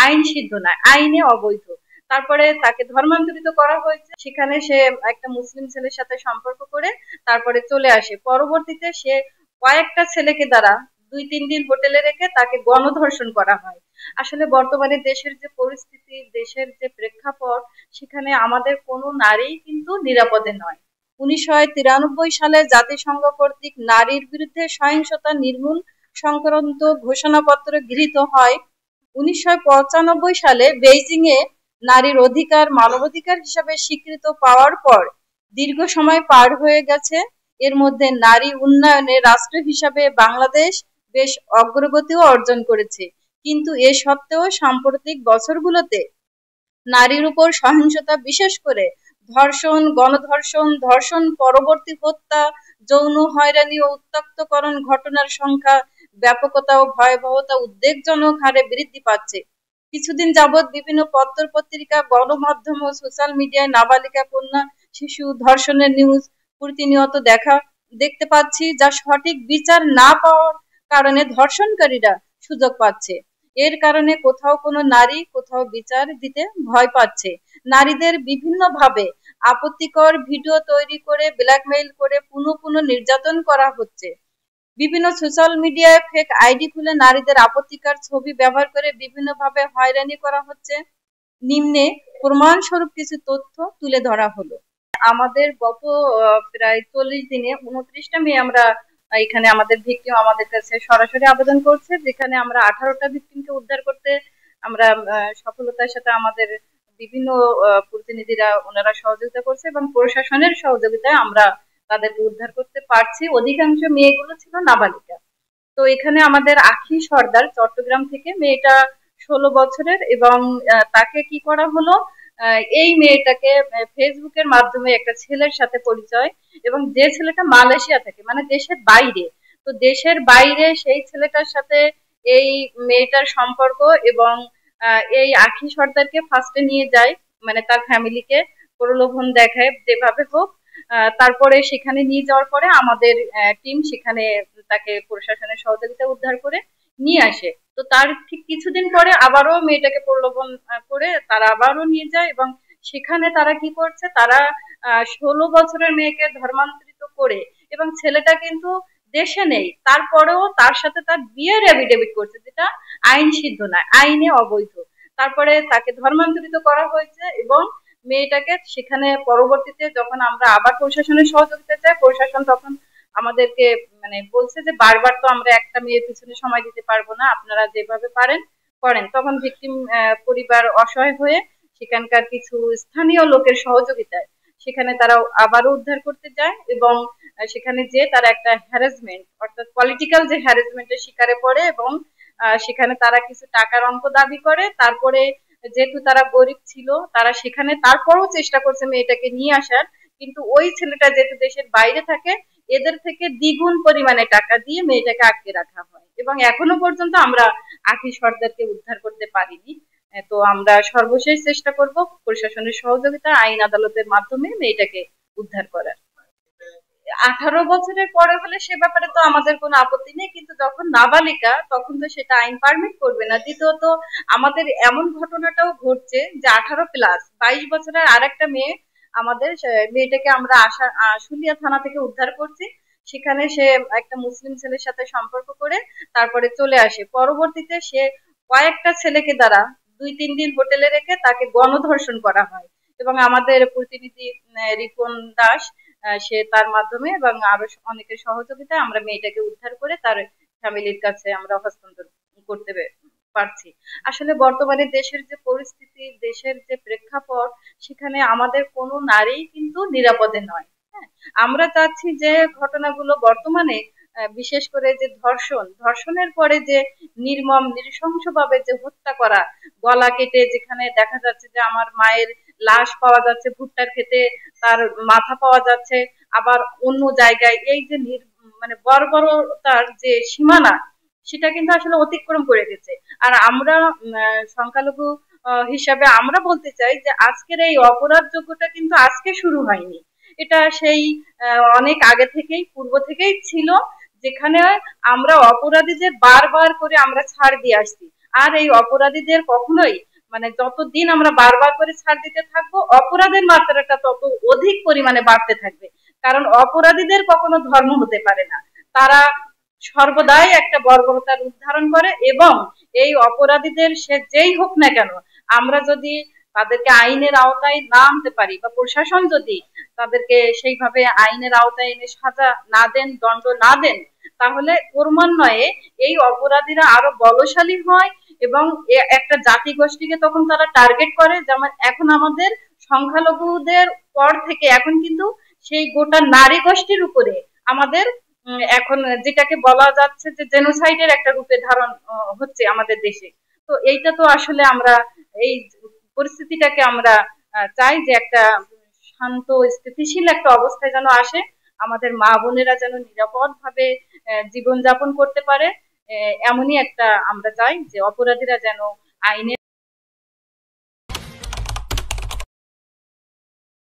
আইন সিদ্ধ নয়, আইনে অবৈধ। তারপরে তাকে ধর্মান্তরিত করা হয়েছে, সেখানে সে একটা মুসলিম ছেলের সাথে সম্পর্ক করে তারপরে চলে আসে। পরবর্তীতে সে কয়েকটা ছেলেকে দ্বারা 2-3 দিন হোটেলে রেখে তাকে গণধর্ষণ করা হয়। আসলে বর্তমানে দেশের যে পরিস্থিতি, দেশের যে প্রেক্ষাপট, সেখানে আমাদের কোনো নারী কিন্তু নিরাপদে নয়। 1993 সালে জাতিসংঘ কর্তৃক নারীর বিরুদ্ধে সহিংসতা নির্মূল সংক্রান্ত ঘোষণাপত্র গৃহীত হয়। 1995 সালে বেইজিং এ নারীর অধিকার মানবাধিকার হিসাবে স্বীকৃত পাওয়ার পর দীর্ঘ সময় পার হয়ে গেছে। এর মধ্যে নারী উন্নয়নে রাষ্ট্র হিসাবে বাংলাদেশ বেশ অগ্রগতিও অর্জন করেছে, কিন্তু এ সত্ত্বেও সাম্প্রতিক বছরগুলোতে নারীর উপর সহিংসতা, বিশেষ করে ধর্ষণ, গণধর্ষণ, ধর্ষণ পরবর্তী হত্যা, যৌন হয়রানি ও উত্ত্যক্তকরণ ঘটনার সংখ্যা, ব্যাপকতা ও ভয়াবহতা উদ্বেগজনক হারে বৃদ্ধি পাচ্ছে। কিছুদিন যাবৎ বিভিন্ন পত্র পত্রিকা, গণমাধ্যম ও সোশ্যাল মিডিয়ায় নাবালিকা, কন্যা, শিশু ধর্ষণের নিউজ প্রতিনিয়ত দেখতে পাচ্ছি, যা সঠিক বিচার না পাওয়ার কারণে ধর্ষণকারীরা সুযোগ পাচ্ছে। এর কারণে কোথাও কোনো নারী কোথাও বিচার দিতে ভয় পাচ্ছে। নারীদের বিভিন্নভাবে আপত্তিকর ভিডিও তৈরি করে ব্ল্যাকমেইল করে পুনঃ পুনঃ নির্যাতন করা হচ্ছে। বিভিন্ন সোশ্যাল মিডিয়ায় ফেক আইডি খুলে নারীদের আপত্তিকর ছবি ব্যবহার করে বিভিন্নভাবে হয়রানি করা হচ্ছে। নিম্নে প্রমাণস্বরূপ কিছু তথ্য তুলে ধরা হলো। আমাদের গত প্রায় 40 দিনে 29টা মেয়ে আমরা এখানে আমাদের ভিকটিম আমাদের কাছে সরাসরি আবেদন করছে, যেখানে আমরা 18টা ভিকটিমকে উদ্ধার করতে আমরা সফলতার সাথে আমাদের বিভিন্ন প্রতিনিধিরা ওনারা সহযোগিতা করছে এবং প্রশাসনের সহযোগিতায় আমরা তাদেরকে উদ্ধার করতে পারছি। অধিকাংশ মেয়েগুলো ছিল নাবালিকা। তো এখানে আমাদের আখি সর্দার চট্টগ্রাম থেকে, মেয়েটা 16 বছরের এবং তাকে কি করা হলো, এই মেয়েটাকে ফেসবুকের মাধ্যমে একটা ছেলের সাথে পরিচয়, এবং যে ছেলেটা মালয়েশিয়া থেকে, মানে দেশের বাইরে, তো দেশের বাইরে সেই ছেলেটার সাথে এই মেয়েটার সম্পর্ক, এবং এই আখি সর্দারকে ফার্স্টে নিয়ে যায়, মানে তার ফ্যামিলিকে প্রলোভন দেখায় যেভাবে হোক। তারপরে সেখানে নিয়ে যাওয়ার পরে আমাদের টিম সেখানে তাকে প্রশাসনের সহযোগিতা উদ্ধার করে নিয়ে আসে। তো তার ঠিক কিছুদিন পরে আবারও মেয়েটাকে প্রলোভন করে তারা আবারও নিয়ে যায়, এবং সেখানে তারা কি করছে, তারা 16 বছরের মেয়েকে ধর্মান্তরিত করে, এবং ছেলেটা কিন্তু দেশে নেই, তারপরেও তার সাথে তার বিয়ের এফিডেভিট করছে, যেটা আইন সিদ্ধ নয়, আইনে অবৈধ। তারপরে তাকে ধর্মান্তরিত করা হয়েছে, এবং মেয়েটাকে সেখানে পরবর্তীতে যখন আমরা আবার প্রশাসনের সহযোগিতা চাই, প্রশাসন তখন আমাদেরকে মানে বলছে যে বারবার তো আমরা একটা মেয়ের পিছনে সময় দিতে পারবো না, আপনারা যেভাবে পারেন করেন। তখন ভিকটিম পরিবার অসহায় হয়ে সেখানকার কিছু স্থানীয় লোকের সহযোগিতায় সেখানে তারা আবারও উদ্ধার করতে যায়, এবং সেখানে যে তারা একটা হ্যারাসমেন্ট, অর্থাৎ পলিটিক্যাল যে হ্যারাসমেন্টের শিকারে পড়ে, এবং সেখানে তারা কিছু টাকার অঙ্ক দাবি করে। তারপরে যেহেতু তারা গরিব ছিল, তারা সেখানে তারপরেও চেষ্টা করছে মেয়েটাকে নিয়ে আসার, কিন্তু ওই ছেলেটা যেহেতু দেশের বাইরে থাকে, এদের থেকে দ্বিগুণ পরিমাণে টাকা দিয়ে মেয়েটাকে আটকে রাখা হয়, এবং এখনো পর্যন্ত আমরা আখি সর্দারকে উদ্ধার করতে পারিনি। তো আমরা সর্বশেষ চেষ্টা করব প্রশাসনের সহযোগিতা, আইন আদালতের মাধ্যমে মেয়েটাকে উদ্ধার করার। 18 বছরের পরে হলে সে ব্যাপারে তো আমাদের কোনো আপত্তি নেই, কিন্তু যখন নাবালিকা তখন তো সেটা আইন পারমিট করবে না। দ্বিতীয়ত আমাদের এমন ঘটনাটাও ঘটছে যে 18+, 22 বছরের আরেকটা মেয়ে, আমাদের মেয়েটাকে আমরা আশুলিয়া থানা থেকে উদ্ধার করছি। সেখানে সে একটা মুসলিম ছেলের সাথে সম্পর্ক করে তারপরে চলে আসে। পরবর্তীতে সে কয়েকটা ছেলেকে দ্বারা 2-3 দিন হোটেলে রেখে তাকে গণধর্ষণ করা হয়, এবং আমাদের প্রতিনিধি রিপন দাস, সে তার মাধ্যমে এবং আরো অনেকের সহযোগিতায় আমরা মেয়েটাকে উদ্ধার করে তার ফ্যামিলির কাছে আমরা হস্তান্তর করতে পারছি। আসলে বর্তমানে দেশের যে পরিস্থিতি, দেশের যে প্রেক্ষাপট, সেখানে আমাদের কোনো নারী কিন্তু নিরাপদে নয়। হ্যাঁ, আমরা চাচ্ছি যে ঘটনাগুলো বর্তমানে বিশেষ করে যে ধর্ষণের পরে যে নির্মম নৃশংসভাবে যে হত্যা করা, গলা কেটে, যেখানে দেখা যাচ্ছে যে আমার মায়ের লাশ পাওয়া যাচ্ছে ভুট্টার খেতে, তার মাথা পাওয়া যাচ্ছে আবার অন্য জায়গায়, এই যে মানে বর্বরতার যে সীমানা, সেটা কিন্তু আসলে অতিক্রম করে গেছে। আর আমরা সংখ্যালঘু হিসাবে আমরা বলতে চাই যে আজকের এই অপরাধ যোগ্যটা কিন্তু আজকে শুরু হয়নি, এটা সেই অনেক আগে থেকেই, পূর্ব থেকেই ছিল, যেখানে আমরা অপরাধীদের বারবার করে আমরা ছাড় দিয়ে আসছি। আর এই অপরাধীদের কখনোই মানে যতদিন আমরা বারবার করে ছাড় দিতে থাকবো, অপরাধের মাত্রাটা তত অধিক পরিমাণে বাড়তে থাকবে। কারণ অপরাধীদের কখনো ধর্ম হতে পারে না, তারা সর্বদাই একটা বর্বরতার রূপ ধারণ করে। এবং এই অপরাধীদের সে যেই হোক না কেন, আমরা যদি তাদেরকে আইনের আওতায় না আনতে পারি, বা প্রশাসন যদি তাদেরকে সেইভাবে আইনের আওতায় এনে সাজা না দেন, দণ্ড না দেন, তাহলে ক্রমান্বয়ে এই অপরাধীরা আরো বলশালী হয় এবং একটা জাতি গোষ্ঠীকে তখন তারা টার্গেট করে। যেমন এখন আমাদের সংখ্যালঘুদের পর থেকে এখন কিন্তু সেই গোটা নারী গোষ্ঠীর উপরে আমাদের এখন যেটাকে বলা যাচ্ছে যে জেনোসাইডের একটা রূপে ধারণ হচ্ছে আমাদের দেশে। তো এইটা তো আসলে আমরা এই পরিস্থিতিটাকে আমরা চাই যে একটা শান্ত স্থিতিশীল একটা অবস্থায় যেন আসে, আমাদের মা বোনেরা যেন নিরাপদ ভাবে জীবনযাপন করতে পারে। এমনই একটা আমরা চাই যে অপরাধীরা যেন আইনের